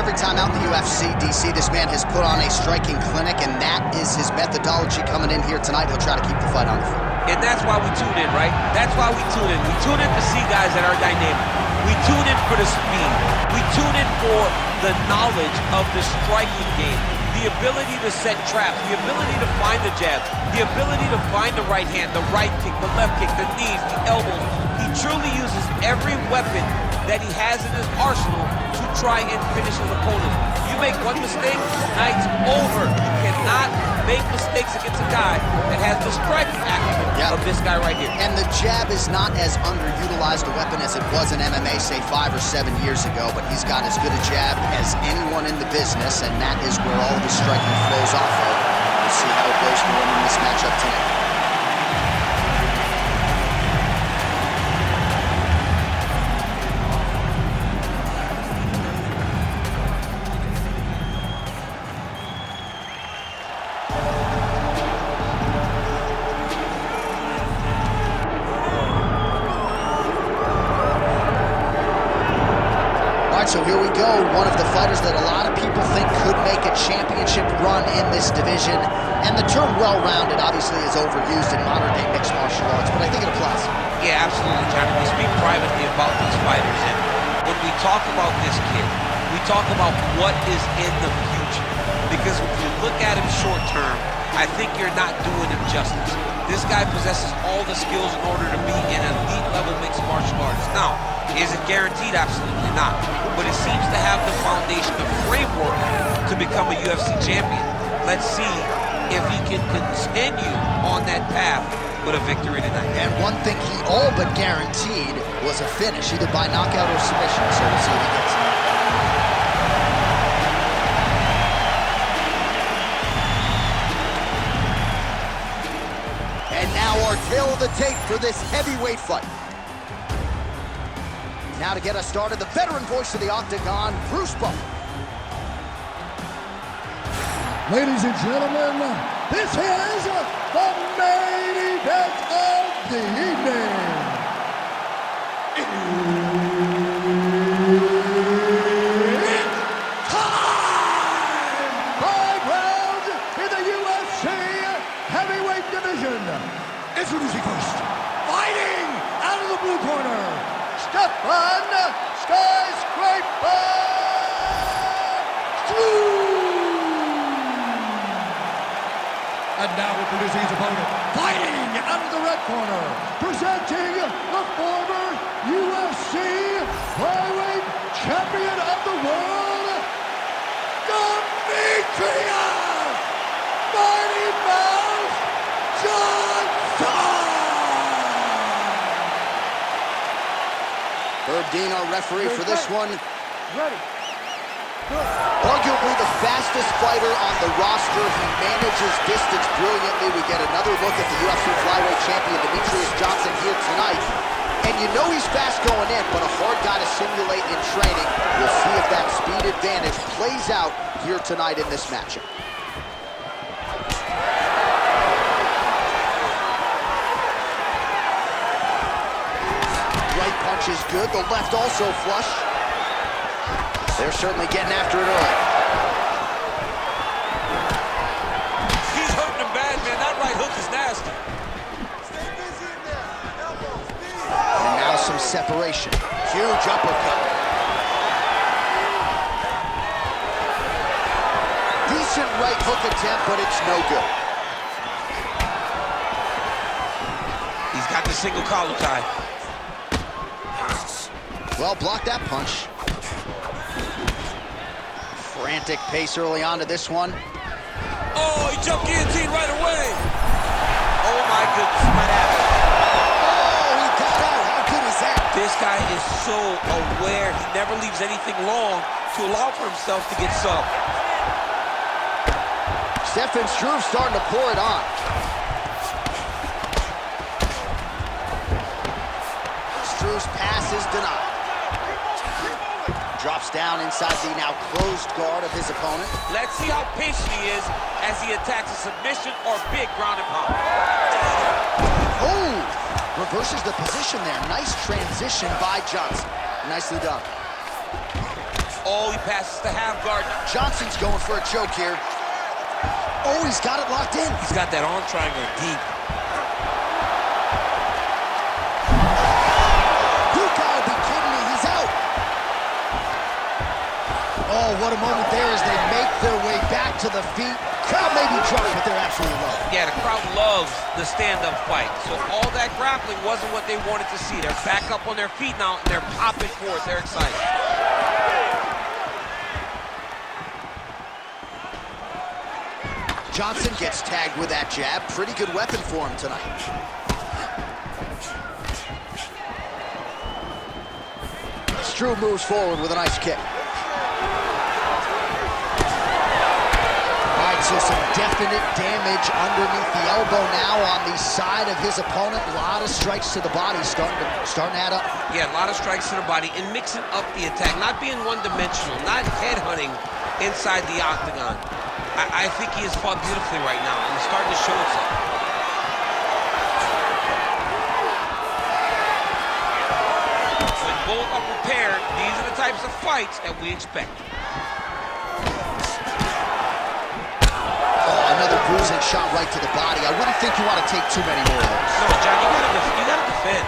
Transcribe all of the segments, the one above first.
every time out in the UFC, DC, this man has put on a striking clinic, and that is his methodology coming in here tonight. He'll try to keep the fight on the floor. And that's why we tune in, right? That's why we tune in. We tune in to see guys that are dynamic. We tune in for the speed. We tune in for the knowledge of the striking game, the ability to set traps, the ability to find the jab, the ability to find the right hand, the right kick, the left kick, the knees, the elbows. He truly uses every weapon that he has in his arsenal to try and finish his opponent. You make one mistake, night's over. You cannot make mistakes against a guy that has the striking acumen of this guy right here. And the jab is not as underutilized a weapon as it was in MMA, say 5 or 7 years ago, but he's got as good a jab as anyone in the business, and that is where all of his striking flows off of. We'll see how it goes for him in this matchup tonight. So here we go, one of the fighters that a lot of people think could make a championship run in this division. And the term well-rounded obviously is overused in modern-day mixed martial arts, but I think it applies. Yeah, absolutely, John. We speak privately about these fighters, and when we talk about this kid, we talk about what is in the future. Because if you look at him short-term, I think you're not doing him justice. This guy possesses all the skills in order to be an elite-level mixed martial artist. Now, is it guaranteed? Absolutely not. But it seems to have the foundation, the framework to become a UFC champion. Let's see if he can continue on that path with a victory tonight. And one thing he all but guaranteed was a finish, either by knockout or submission. So we'll see if he gets it. And now our tail of the tape for this heavyweight fight. Now to get us started, the veteran voice of the Octagon, Bruce Buffer. Ladies and gentlemen, this is the main event of the evening. It's time! 5 rounds in the UFC heavyweight division. Introducing first, fighting out of the blue corner, Stefan Skyscraper Struve! And now introducing his opponent, fighting out of the red corner, presenting the former UFC flyweight champion of the world, Demetrious Mighty Mouse Johnson! Herb Dean, our referee for this one. Ready. Arguably the fastest fighter on the roster. He manages distance brilliantly. We get another look at the UFC flyweight champion, Demetrious Johnson, here tonight. And you know he's fast going in, but a hard guy to simulate in training. We'll see if that speed advantage plays out here tonight in this matchup. Right punch is good, the left also flush. They're certainly getting after it early. He's hurting him bad, man. That right hook is nasty. Stay busy in there. Elbows, knees. And now some separation. Huge uppercut. Decent right hook attempt, but it's no good. He's got the single collar tie. Well, block that punch. Frantic pace early on to this one. Oh, he jumped guillotine right away. Oh, my goodness. What happened? Oh, he got out. How good is that? This guy is so aware. He never leaves anything long to allow for himself to get subbed. Stefan Struve starting to pour it on. Struve's pass is denied. Drops down inside the now closed guard of his opponent. Let's see how patient he is as he attacks a submission or big ground and pound. Oh, reverses the position there. Nice transition by Johnson. Nicely done. Oh, he passes the half guard. Johnson's going for a choke here. Oh, he's got it locked in. He's got that arm triangle deep. You gotta be kidding me, he's out. Oh, what a moment there as they make their way back to the feet. Crowd may be drunk, but they're absolutely loving it. Yeah, the crowd loves the stand-up fight. So all that grappling wasn't what they wanted to see. They're back up on their feet now, and they're popping for it. They're excited. Johnson gets tagged with that jab. Pretty good weapon for him tonight. Struve moves forward with a nice kick. All right, so some definite damage underneath the elbow now on the side of his opponent. A lot of strikes to the body starting to add up. Yeah, a lot of strikes to the body and mixing up the attack, not being one-dimensional, not headhunting inside the octagon. I think he has fought beautifully right now, and it's starting to show itself. When both are prepared, these are the types of fights that we expect. Oh, another bruising shot right to the body. I wouldn't think you want to take too many more of those. No, John, you gotta defend.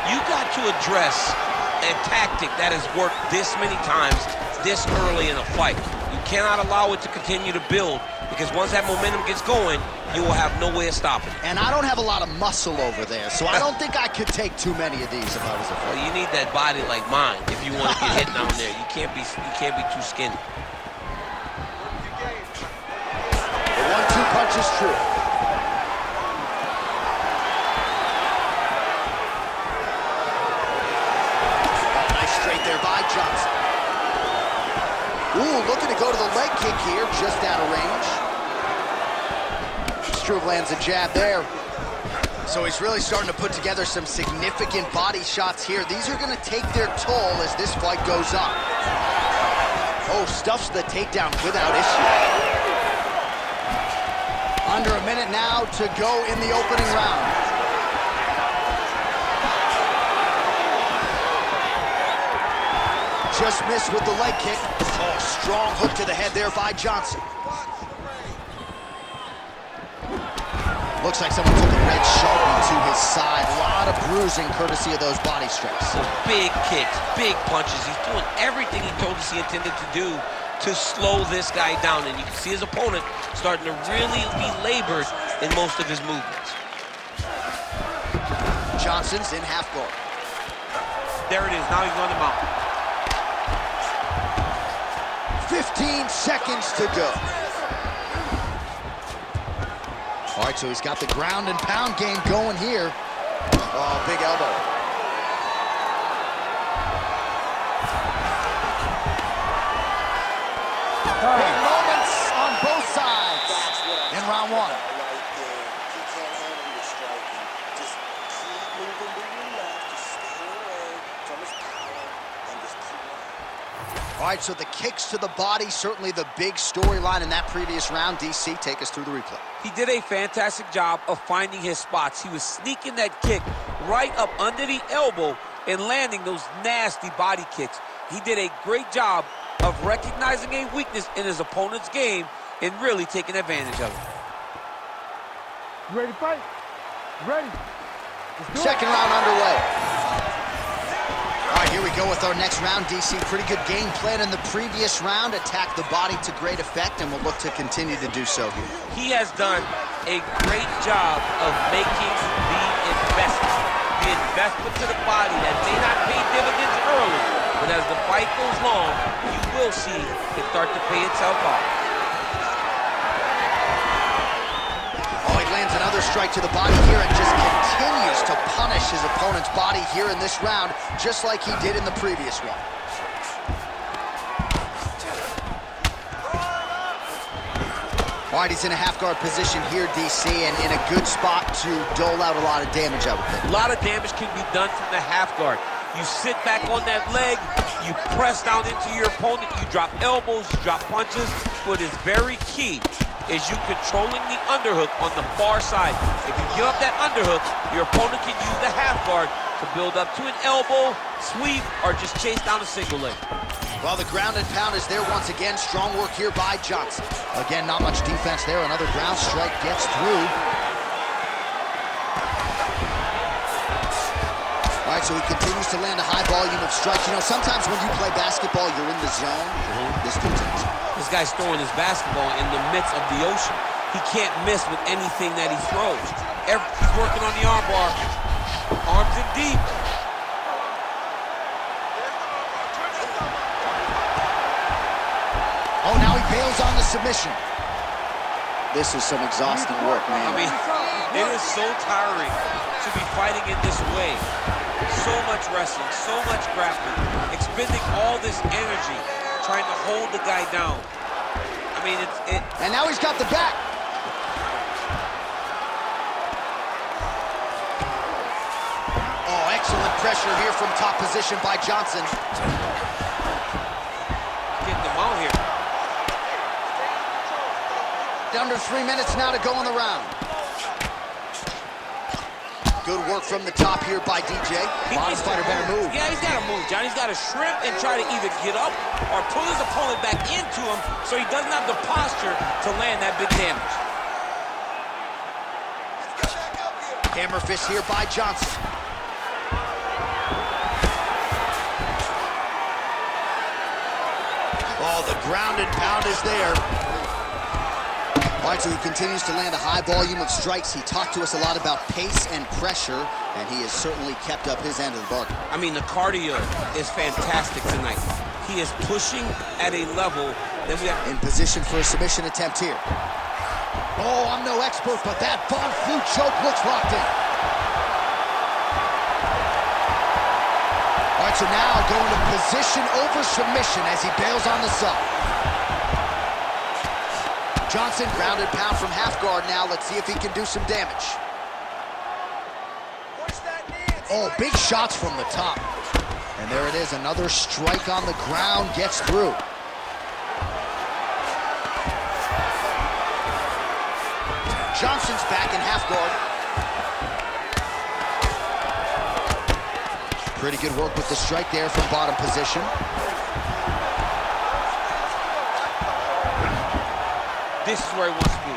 You got to address a tactic that has worked this many times, this early in a fight. You cannot allow it to continue to build, because once that momentum gets going, you will have no way of stopping it. And I don't have a lot of muscle over there, so I don't think I could take too many of these if I was a fighter. Well, you need that body like mine if you want to get hit down there. You can't be too skinny. The 1-2 punch is true. Oh, nice straight there by Johnson. Ooh, looking to go to the leg kick here, just out of range. Struve lands a jab there. So he's really starting to put together some significant body shots here. These are going to take their toll as this fight goes on. Oh, stuffs the takedown without issue. Under a minute now to go in the opening round. Just missed with the leg kick. Oh, strong hook to the head there by Johnson. Looks like someone took a red Sharpie to his side. A lot of bruising courtesy of those body strikes. So big kicks, big punches. He's doing everything he told us he intended to do to slow this guy down. And you can see his opponent starting to really be labored in most of his movements. Johnson's in half guard. There it is. Now he's on the mount. 15 seconds to go. All right, so he's got the ground and pound game going here. Oh, big elbow. Big moments on both sides in round one. All right, so the kicks to the body, certainly the big storyline in that previous round. DC, take us through the replay. He did a fantastic job of finding his spots. He was sneaking that kick right up under the elbow and landing those nasty body kicks. He did a great job of recognizing a weakness in his opponent's game and really taking advantage of it. You ready to fight? Ready. Second round underway. All right, here we go with our next round, DC. Pretty good game plan in the previous round. Attacked the body to great effect, and we'll look to continue to do so here. He has done a great job of making the investment to the body that may not pay dividends early, but as the fight goes long, you will see it start to pay itself off. Oh, he lands another strike to the body here and just continues to punish his opponent's body here in this round, just like he did in the previous one. All right, he's in a half-guard position here, DC, and in a good spot to dole out a lot of damage, I would think. A lot of damage can be done from the half guard. You sit back on that leg, you press down into your opponent, you drop elbows, you drop punches. What is very key is you controlling the underhook on the far side. If you give up that underhook, your opponent can use the half guard to build up to an elbow, sweep, or just chase down a single leg. Well, the ground and pound is there once again. Strong work here by Johnson. Again, not much defense there. Another ground strike gets through. All right, so he continues to land a high volume of strikes. You know, sometimes when you play basketball, you're in the zone. This continues. This guy's throwing his basketball in the midst of the ocean. He can't miss with anything that he throws. He's working on the arm bar. Arms in deep. Oh, now he bails on the submission. This is some exhausting work, man. I mean, it is so tiring to be fighting in this way. So much wrestling, so much grappling, expending all this energy, trying to hold the guy down. I mean, And now he's got the back. Oh, excellent pressure here from top position by Johnson. Getting them out here. Under 3 minutes now to go in the round. Good work from the top here by DJ. Bottom fighter better move. Yeah, he's got to move, John. He's got to shrimp and try to either get up or pull his opponent back into him so he doesn't have the posture to land that big damage. Hammer fist here by Johnson. Oh, the ground and pound is there. All right, so he continues to land a high volume of strikes. He talked to us a lot about pace and pressure, and he has certainly kept up his end of the bargain. I mean, the cardio is fantastic tonight. He is pushing at a level that we have. In position for a submission attempt here. Oh, I'm no expert, but that Von Flue choke looks locked in. All right, so now going to position over submission as he bails on the sub. Johnson, ground and pound from half guard now. Let's see if he can do some damage. Oh, big shots from the top. And there it is, another strike on the ground, gets through. Johnson's back in half guard. Pretty good work with the strike there from bottom position. This is where he wants to be.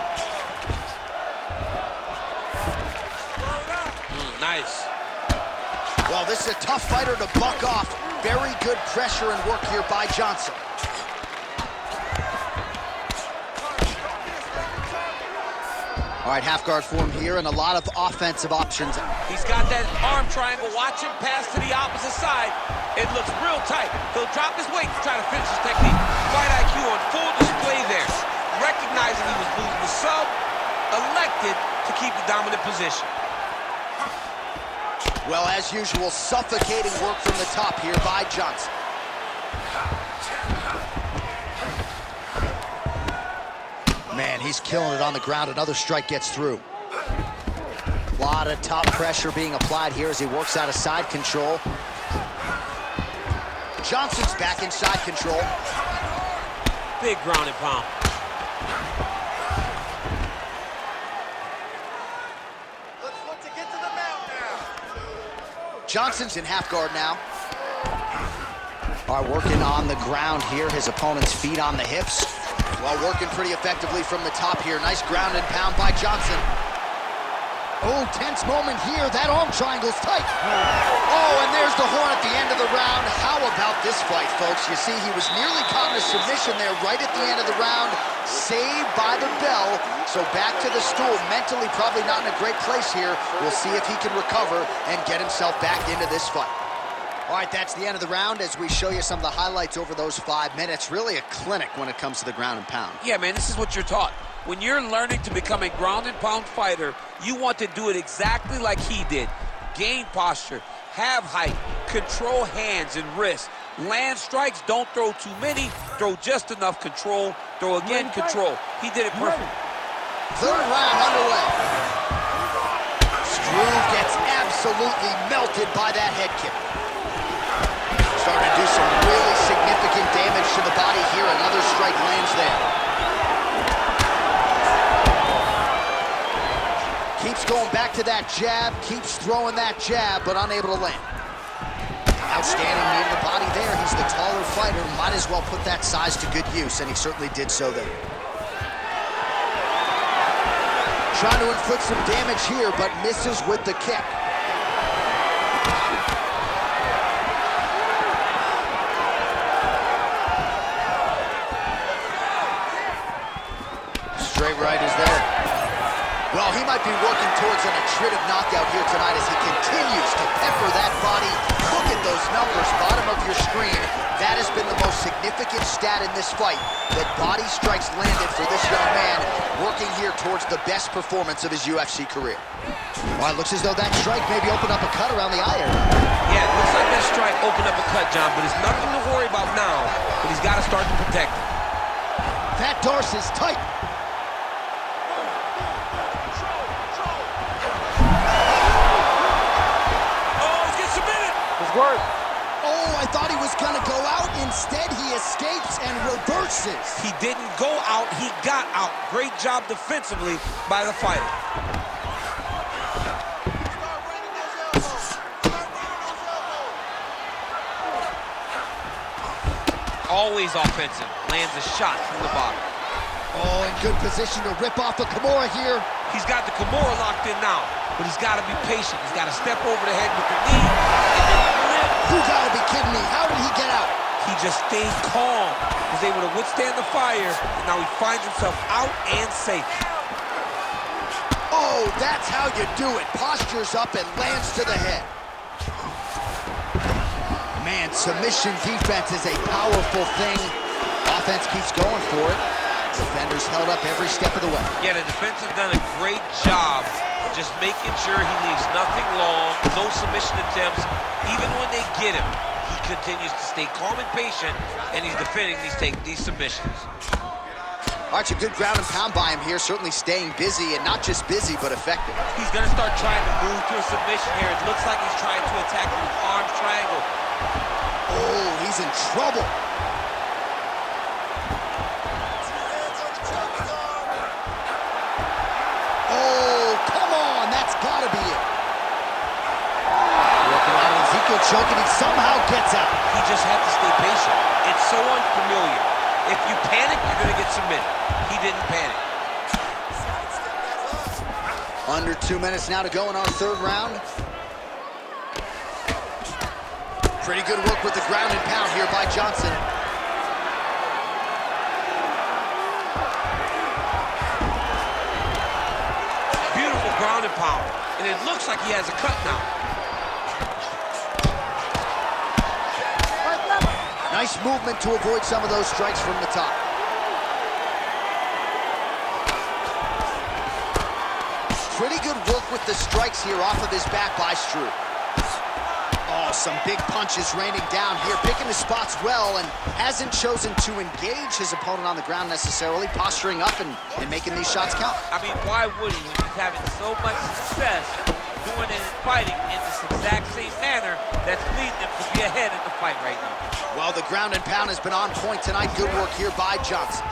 Nice. Well, this is a tough fighter to buck off. Very good pressure and work here by Johnson. All right, half guard form here and a lot of offensive options. He's got that arm triangle. Watch him pass to the opposite side. It looks real tight. He'll drop his weight to try to finish his technique. Fight IQ on full display there. Recognizing he was losing the sub, elected to keep the dominant position. Well, as usual, suffocating work from the top here by Johnson. Man, he's killing it on the ground. Another strike gets through. A lot of top pressure being applied here as he works out of side control. Johnson's back in side control. Big ground and pound. Johnson's in half guard now. All right, working on the ground here. His opponent's feet on the hips. Well, working pretty effectively from the top here. Nice ground and pound by Johnson. Oh, tense moment here. That arm triangle's tight. Oh, and there's the horn at the end of the round. How about this fight, folks? You see, he was nearly caught in a submission there right at the end of the round. Saved by the bell. So back to the stool. Mentally probably not in a great place here. We'll see if he can recover and get himself back into this fight. All right, that's the end of the round as we show you some of the highlights over those 5 minutes. Really a clinic when it comes to the ground and pound. Yeah, man, this is what you're taught. When you're learning to become a ground and pound fighter, you want to do it exactly like he did. Gain posture, have height, control hands and wrists. Land strikes, don't throw too many, throw just enough control, throw again, control. He did it perfect. Third round underway. Struve gets absolutely melted by that head kick. Starting to do some really significant damage to the body here. Another strike lands there. Keeps going back to that jab, keeps throwing that jab, but unable to land. Outstanding knee to the body there. He's the taller fighter. Might as well put that size to good use, and he certainly did so there. Trying to inflict some damage here, but misses with the kick. Straight right is there. Well, he might be working towards an attritive knockout here tonight as he continues to pepper that body. Look at those numbers, bottom of your screen. That has been the most significant stat in this fight, that body strikes landed for this young man, working here towards the best performance of his UFC career. Well, it looks as though that strike maybe opened up a cut around the eye area. Yeah, it looks like that strike opened up a cut, John, but it's nothing to worry about now, but he's got to start to protect it. That dorsal is tight. Work. Oh, I thought he was gonna go out. Instead, he escapes and reverses. He didn't go out, he got out. Great job defensively by the fighter. Always offensive. Lands a shot from the bottom. Oh, in good position to rip off a Kimura here. He's got the Kimura locked in now, but he's got to be patient. He's got to step over the head with the knee and then flip. You gotta be kidding me. How did he get out? He just stayed calm, was able to withstand the fire, and now he finds himself out and safe. Oh, that's how you do it. Postures up and lands to the head. Man, submission defense is a powerful thing. Offense keeps going for it. Defenders held up every step of the way. Yeah, the defense has done a great job just making sure he leaves nothing long, no submission attempts. Even when they get him, he continues to stay calm and patient, and he's defending these submissions. All right, a good ground and pound by him here, certainly staying busy, and not just busy, but effective. He's going to start trying to move to a submission here. It looks like he's trying to attack the arm triangle. Oh, he's in trouble. Choke and he somehow gets out. He just had to stay patient. It's so unfamiliar. If you panic, you're going to get submitted. He didn't panic. Under 2 minutes now to go in our third round. Pretty good work with the ground and pound here by Johnson. Beautiful ground and pound. And it looks like he has a cut now. Nice movement to avoid some of those strikes from the top. Pretty good work with the strikes here off of his back by Struve. Oh, some big punches raining down here, picking his spots well, and hasn't chosen to engage his opponent on the ground necessarily, posturing up and making these shots count. I mean, why would he when he's having so much success doing it and fighting in this exact same manner that's leading him to be ahead in the fight right now? Well, the ground and pound has been on point tonight. Good work here by Johnson.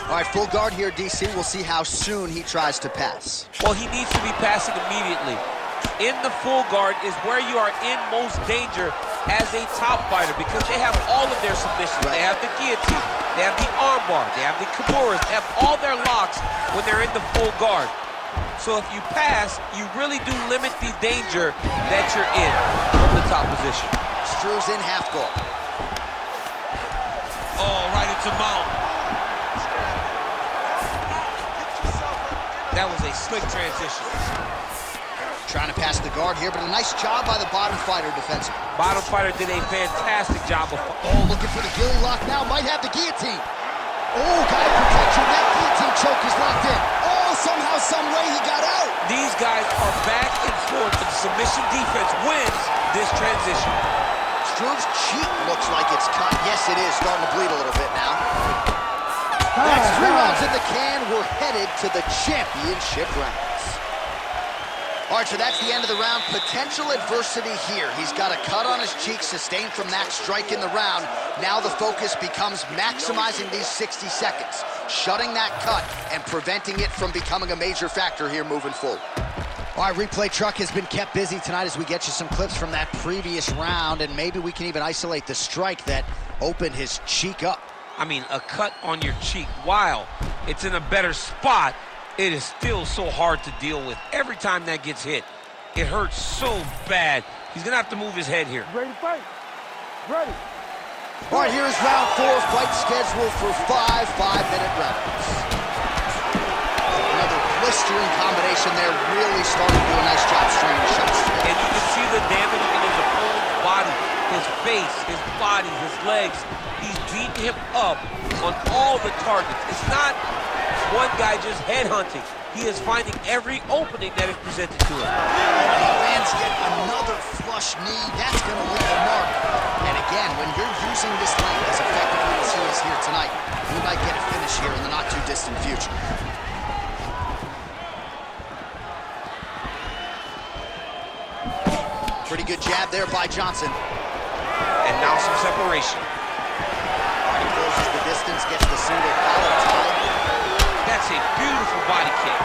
All right, full guard here, DC. We'll see how soon he tries to pass. Well, he needs to be passing immediately. In the full guard is where you are in most danger as a top fighter because they have all of their submissions. Right. They have the guillotine, they have the armbar, they have the Kimuras, they have all their locks when they're in the full guard. So if you pass, you really do limit the danger that you're in from the top position. Struve's in half guard. Oh, right into mount. That was a slick transition. Trying to pass the guard here, but a nice job by the bottom fighter defensively. Bottom fighter did a fantastic job of... Oh, looking for the gilly lock now. Might have the guillotine. Oh, got a protection. That guillotine choke is locked in. Oh, somehow, some way he got out. These guys are back and forth, but the submission defense wins this transition. Struve's cheek looks like it's cut. Yes, it is. Starting to bleed a little bit now. That's 3 rounds in the can. We're headed to the championship rounds. All right, so that's the end of the round. Potential adversity here. He's got a cut on his cheek sustained from that strike in the round. Now the focus becomes maximizing these 60 seconds, shutting that cut and preventing it from becoming a major factor here moving forward. All right, replay truck has been kept busy tonight as we get you some clips from that previous round, and maybe we can even isolate the strike that opened his cheek up. I mean, a cut on your cheek, while it's in a better spot, it is still so hard to deal with. Every time that gets hit, it hurts so bad. He's gonna have to move his head here. Ready to fight? Ready. All right, here's round 4, fight scheduled for 5 5-minute rounds. Another blistering combination there, really starting to do a nice job straining shots. And you can see the damage in his opponent's body, his face, his body, his legs. He's beating him up on all the targets. It's not one guy just headhunting. He is finding every opening that is presented to him. He lands yet another flush knee. That's going to leave a mark. And again, when you're using this length as effectively as he is here tonight, we might get a finish here in the not-too-distant future. Pretty good jab there by Johnson. And now some separation. All right, he closes the distance, gets the single collar tied. That's a beautiful body kick.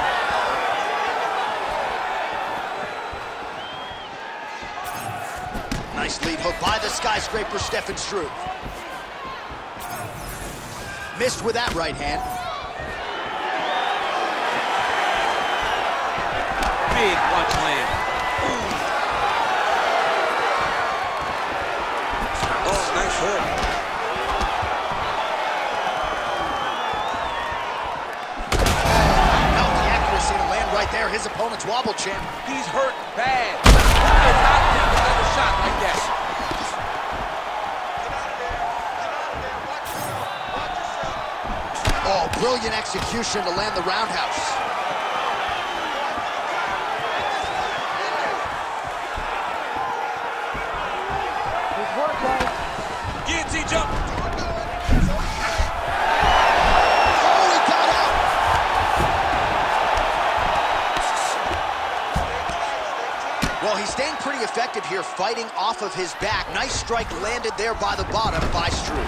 Nice lead hook by the skyscraper, Stefan Struve. Missed with that right hand. Big punch land. Oh, nice hook. Right there, his opponent's wobble chin. He's hurt bad. He cannot take another shot like that. Oh, brilliant execution to land the roundhouse. Good work, guys. Guillotine jump. Well, he's staying pretty effective here, fighting off of his back. Nice strike landed there by the bottom by Struve.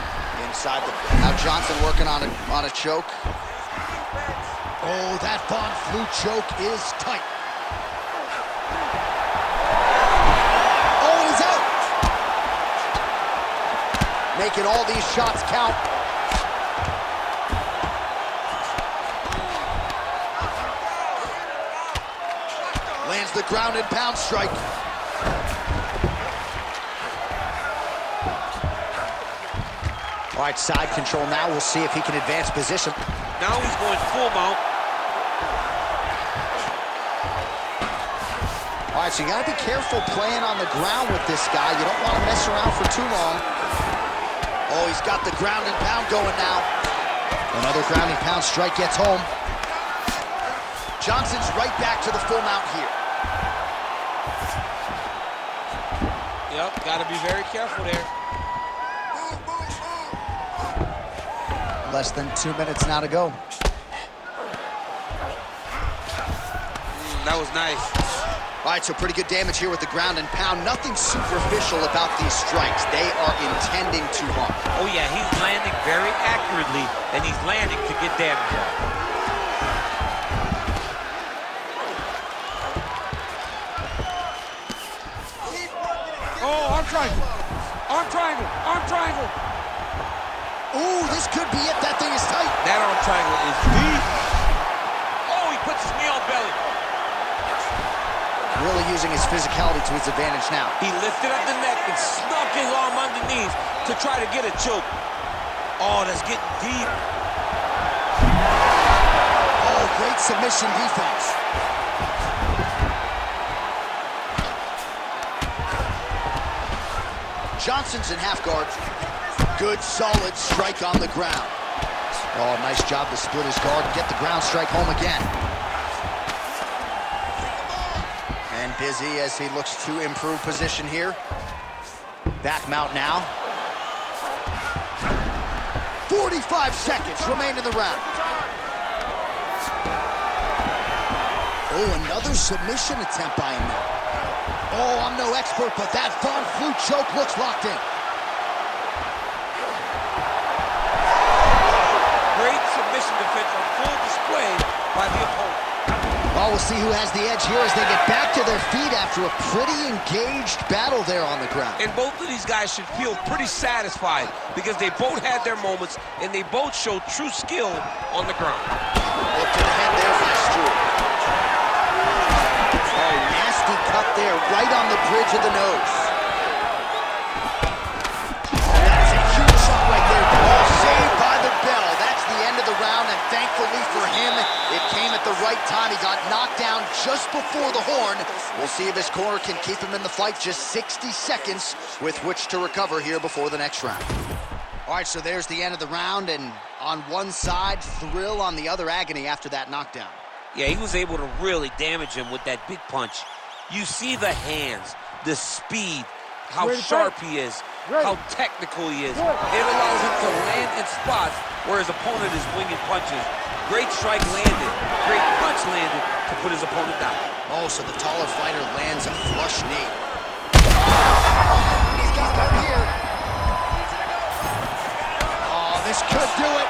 Inside the... Now Johnson working on a choke. Oh, that Von Flue choke is tight. Oh, he's out! Making all these shots count. Lands the ground and pound strike. All right, side control now. We'll see if he can advance position. Now he's going full mount. All right, so you gotta be careful playing on the ground with this guy. You don't want to mess around for too long. Oh, he's got the ground and pound going now. Another ground and pound strike gets home. Johnson's right back to the full mount here. Yep, got to be very careful there. Less than 2 minutes now to go. That was nice. All right, so pretty good damage here with the ground and pound. Nothing superficial about these strikes. They are intending to harm. Oh, yeah, he's landing very accurately, and he's landing to get damage out. Oh, arm triangle. Arm triangle. Arm triangle. Ooh, this could be it. That thing is tight. That arm triangle is deep. Oh, he puts his knee on belly. Really using his physicality to his advantage now. He lifted up the neck and snuck his arm underneath to try to get a choke. Oh, that's getting deep. Oh, great submission defense. Johnson's in half guard. Good, solid strike on the ground. Oh, nice job to split his guard and get the ground strike home again. And busy as he looks to improve position here. Back mount now. 45 seconds remain in the round. Oh, another submission attempt by him there. Oh, I'm no expert, but that Von Flue choke looks locked in. Great submission defense on full display by the opponent. All Well, we'll see who has the edge here as they get back to their feet after a pretty engaged battle there on the ground. And both of these guys should feel pretty satisfied because they both had their moments and they both showed true skill on the ground. Look to the head there by Struve. Oh, nasty cut there, right on the bridge of the nose. Oh, that is a huge shot right there. Oh, saved by the bell. That's the end of the round, and thankfully for him, it came at the right time. He got knocked down just before the horn. We'll see if his corner can keep him in the fight. Just 60 seconds with which to recover here before the next round. All right, so there's the end of the round, and on one side, thrill, on the other, agony after that knockdown. Yeah, he was able to really damage him with that big punch. You see the hands, the speed, how sharp he is, how technical he is. It allows him to land in spots where his opponent is winging punches. Great strike landed, great punch landed to put his opponent down. Oh, so the taller fighter lands a flush knee. He's got one here. Oh, this could do it.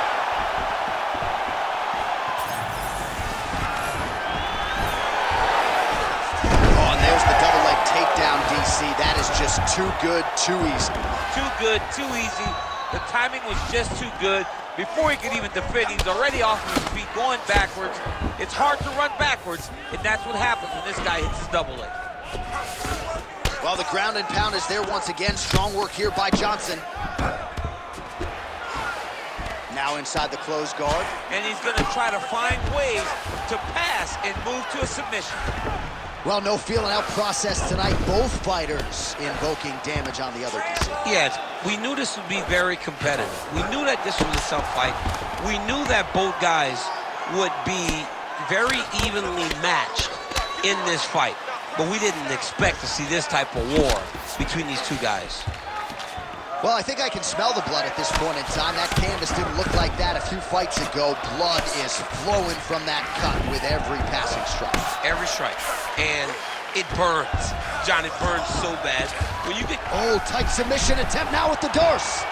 Oh, and there's the double leg takedown, DC. That is just too good, too easy. Too good, too easy. The timing was just too good. Before he could even defend, he's already off of his feet, going backwards. It's hard to run backwards, and that's what happens when this guy hits his double leg. Well, the ground and pound is there once again. Strong work here by Johnson. Now inside the closed guard. And he's going to try to find ways to pass and move to a submission. Well, no feeling out process tonight. Both fighters invoking damage on the other, DC. Yes, we knew this would be very competitive. We knew that this was a tough fight. We knew that both guys would be very evenly matched in this fight. But we didn't expect to see this type of war between these two guys. Well, I think I can smell the blood at this point in time. That canvas didn't look like that a few fights ago. Blood is flowing from that cut with every passing strike. Every strike. And it burns. John, it burns so bad. When you get... Oh, tight submission attempt now with the Darce.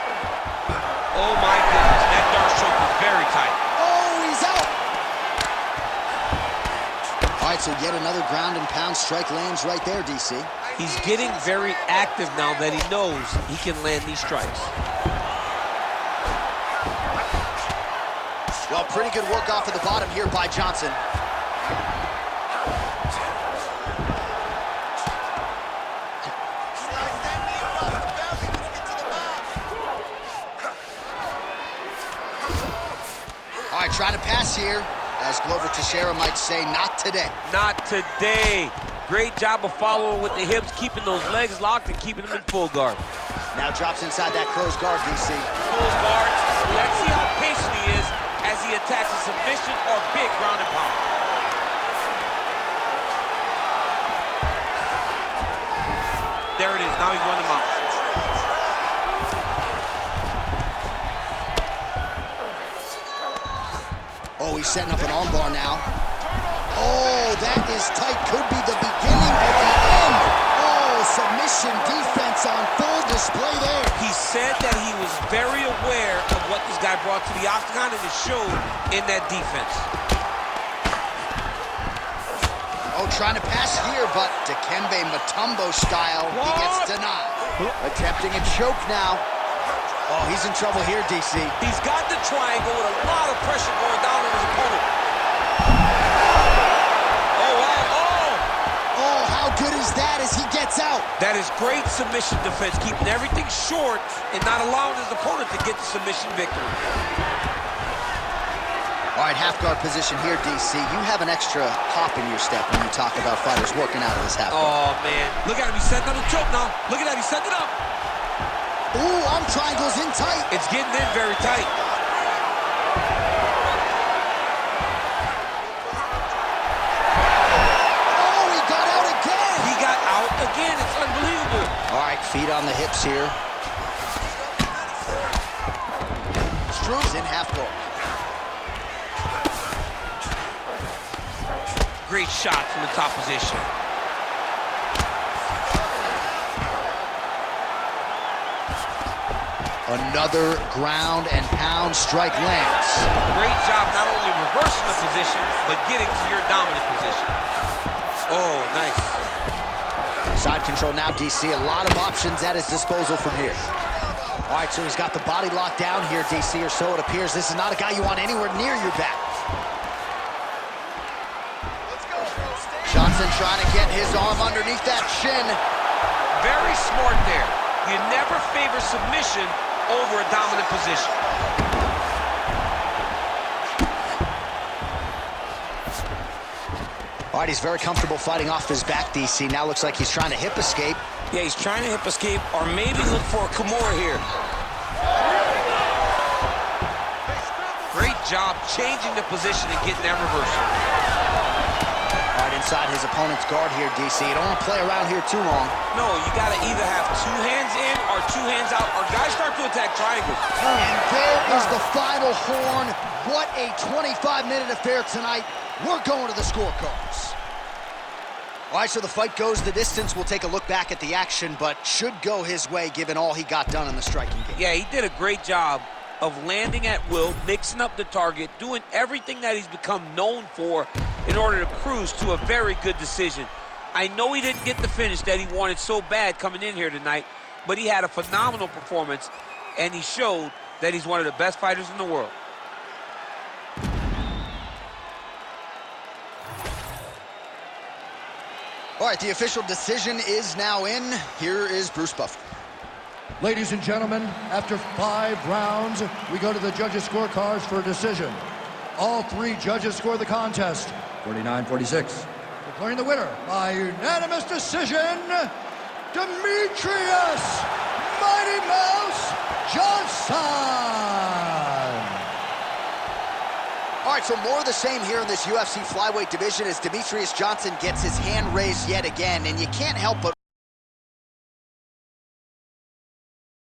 Oh, my goodness. That Darce choke was very tight. Oh, he's out. All right, so yet another ground and pound strike lands right there, DC. He's getting very active now that he knows he can land these strikes. Well, pretty good work off of the bottom here by Johnson. All right, trying to pass here. As Glover Teixeira might say, not today. Not today. Great job of following with the hips, keeping those legs locked and keeping them in full guard. Now drops inside that closed guard, DC. Full guard. Let's see how patient he is as he attacks a submission or big ground and pound. There it is. Now he's running him out. Oh, he's setting up an armbar now. Oh, that is tight. Could be the beginning of the end. Oh, submission defense on full display there. He said that he was very aware of what this guy brought to the octagon, and it showed in that defense. Oh, trying to pass here, but Dikembe Mutombo style, he gets denied. Attempting a choke now. Oh, he's in trouble here, DC. He's got the triangle with a lot of pressure going down on his opponent. Oh, wow. Oh, how good is that as he gets out? That is great submission defense, keeping everything short and not allowing his opponent to get the submission victory. All right, half guard position here, DC. You have an extra hop in your step when you talk about fighters working out of this half guard. Oh, man. Look at him. He's setting up the choke now. Look at that. He's setting it up. Ooh, arm triangle's in tight. It's getting in very tight. Oh, he got out again. He got out again. It's unbelievable. All right, feet on the hips here. Struve's in half guard. Great shot from the top position. Another ground and pound strike lands. Great job not only reversing the position, but getting to your dominant position. Nice. Side control now, DC. A lot of options at his disposal from here. All right, so he's got the body locked down here, DC, or so it appears. This is not a guy you want anywhere near your back. Johnson trying to get his arm underneath that shin. Very smart there. You never favor submission over a dominant position. All right, he's very comfortable fighting off his back, DC. Now looks like he's trying to hip escape. Yeah, he's trying to hip escape or maybe look for a Kimura here. Great job changing the position and getting that reversal. All right, inside his opponent's guard here, DC. You don't want to play around here too long. No, you got to either have 2 hands in or 2 hands out, or guys start to attack triangles. And there is the final horn. What a 25-minute affair tonight. We're going to the scorecards. All right, so the fight goes the distance. We'll take a look back at the action, but should go his way given all he got done in the striking game. Yeah, he did a great job of landing at will, mixing up the target, doing everything that he's become known for in order to cruise to a very good decision. I know he didn't get the finish that he wanted so bad coming in here tonight, but he had a phenomenal performance, and he showed that he's one of the best fighters in the world. All right, the official decision is now in. Here is Bruce Buffer. Ladies and gentlemen, after 5 rounds, we go to the judges' scorecards for a decision. All 3 judges score the contest, 49-46. Declaring the winner by unanimous decision, Demetrious Mighty Mouse Johnson. All right, so more of the same here in this UFC flyweight division as Demetrious Johnson gets his hand raised yet again, and you can't help but